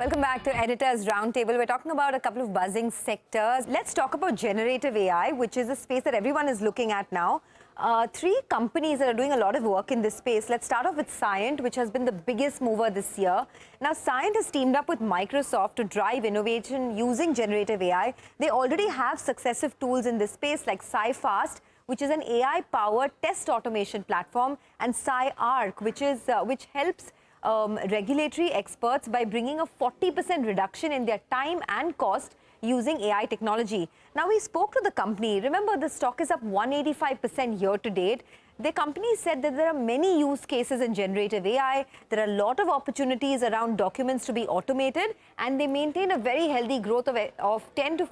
Welcome back to Editor's Roundtable. We're talking about a couple of buzzing sectors. Let's talk about generative AI, which is a space that everyone is looking at now. Three companies that are doing a lot of work in this space. Let's start off with Cyient, which has been the biggest mover this year. Now, Cyient has teamed up with Microsoft to drive innovation using generative AI. They already have successive tools in this space like Cyfast, which is an AI-powered test automation platform, and Cyarc, which helps regulatory experts by bringing a 40% reduction in their time and cost using AI technology. Now, we spoke to the company. Remember, the stock is up 185% year to date. The company said that there are many use cases in generative AI. There are a lot of opportunities around documents to be automated, and they maintain a very healthy growth of 15 to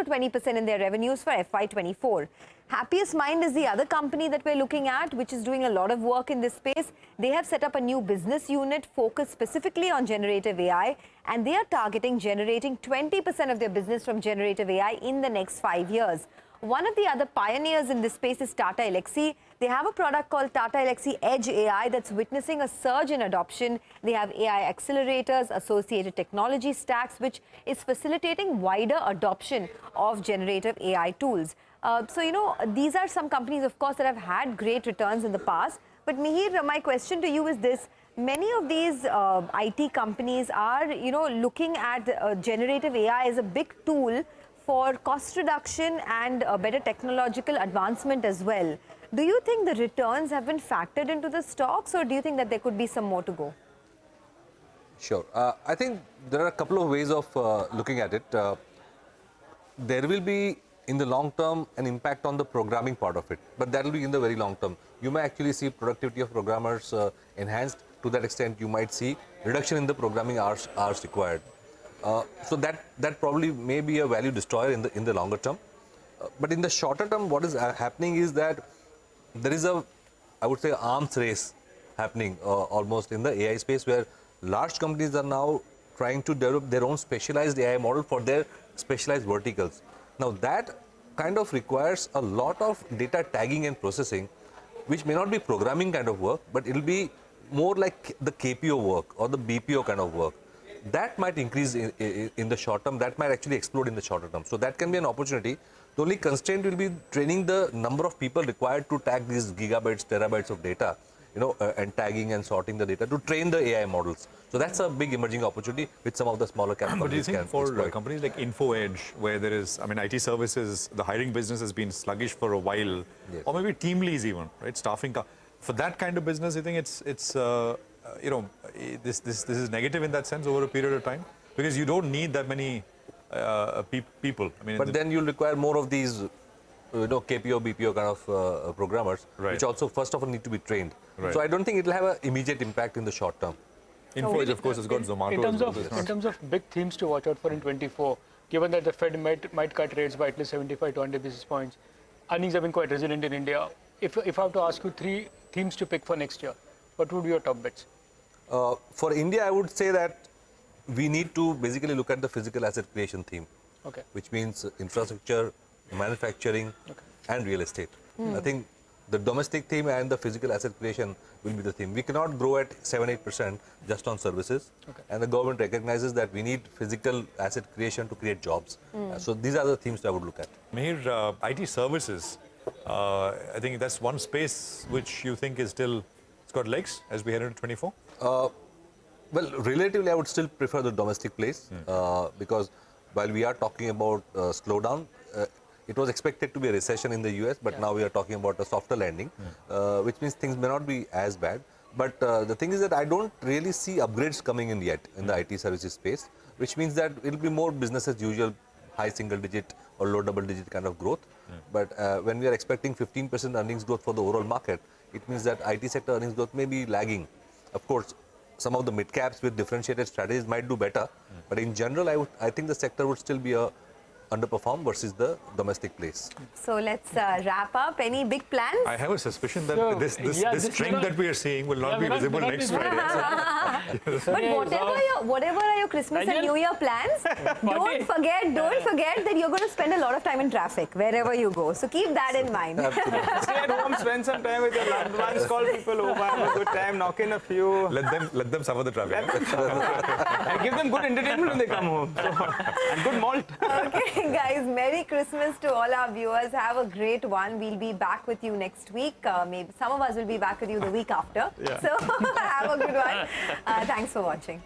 20% in their revenues for FY24. Happiest Mind is the other company that we're looking at, which is doing a lot of work in this space. They have set up a new business unit focused specifically on generative AI, and they are targeting generating 20% of their business from generative AI in the next 5 years. One of the other pioneers in this space is Tata Elxsi. They have a product called Tata Elxsi Edge AI that's witnessing a surge in adoption. They have AI accelerators, associated technology stacks, which is facilitating wider adoption of generative AI tools. These are some companies, of course, that have had great returns in the past. But Mihir, my question to you is this. Many of these IT companies are, looking at generative AI as a big tool for cost reduction and better technological advancement as well. Do you think the returns have been factored into the stocks, or do you think that there could be some more to go? Sure. I think there are a couple of ways of looking at it. There will be, in the long term, an impact on the programming part of it, but that will be in the very long term. You may actually see productivity of programmers enhanced. To that extent, you might see reduction in the programming hours required. So that probably may be a value destroyer in the longer term. But in the shorter term, what is happening is that there is I would say, arms race happening almost in the AI space, where large companies are now trying to develop their own specialized AI model for their specialized verticals. Now, that kind of requires a lot of data tagging and processing, which may not be programming kind of work, but it will be more like the KPO work or the BPO kind of work. That might increase in the short term. That might actually explode in the shorter term. So that can be an opportunity. The only constraint will be training the number of people required to tag these gigabytes, terabytes of data, and tagging and sorting the data to train the AI models. So that's a big emerging opportunity which some of the smaller cap companies. But do you think for exploit. companies like InfoEdge, where there is, IT services, the hiring business has been sluggish for a while, yes, or maybe Teamlease even, right? Staffing, for that kind of business, you think it's this is negative in that sense over a period of time, because you don't need that many people. But then you'll require more of these, KPO, BPO kind of programmers, right, which also first of all need to be trained. Right. So I don't think it will have an immediate impact in the short term. InfoEdge, of course, has got Zomato. In terms of big themes to watch out for in 24, given that the Fed might cut rates by at least 75 to 100 basis points, earnings have been quite resilient in India. If I have to ask you three themes to pick for next year, what would be your top bets? For India, I would say that we need to basically look at the physical asset creation theme, okay, which means infrastructure, manufacturing, okay, and real estate. I think the domestic theme and the physical asset creation will be the theme. We cannot grow at 7-8% just on services, okay, and the government recognizes that we need physical asset creation to create jobs. So these are the themes that I would look at. Mihir, IT services, I think that's one space which you think is still, it's got legs as we head into 24? Well, relatively, I would still prefer the domestic place because while we are talking about slowdown, it was expected to be a recession in the US, but now we are talking about a softer landing, which means things may not be as bad. But the thing is that I don't really see upgrades coming in yet in the IT services space, which means that it will be more business as usual, high single digit or low double digit kind of growth. But when we are expecting 15% earnings growth for the overall market, it means that IT sector earnings growth may be lagging. Of course, some of the mid caps with differentiated strategies might do better, but in general, I think the sector would still be a underperform versus the domestic place. So let's wrap up. Any big plans? I have a suspicion that So, this this trend not- that we are seeing will not be we're visible not next visible. Friday. But whatever are your Christmas and Nigel? New Year plans, don't forget that you're going to spend a lot of time in traffic wherever you go. So keep that in mind. Stay at home, spend some time with your loved ones, call people over, have a good time, knock in a few, Let them suffer the traffic. and give them good entertainment when they come home. So, and good malt. Okay, guys, Merry Christmas to all our viewers. Have a great one. We'll be back with you next week. Maybe some of us will be back with you the week after. So have a good one. Thanks for watching.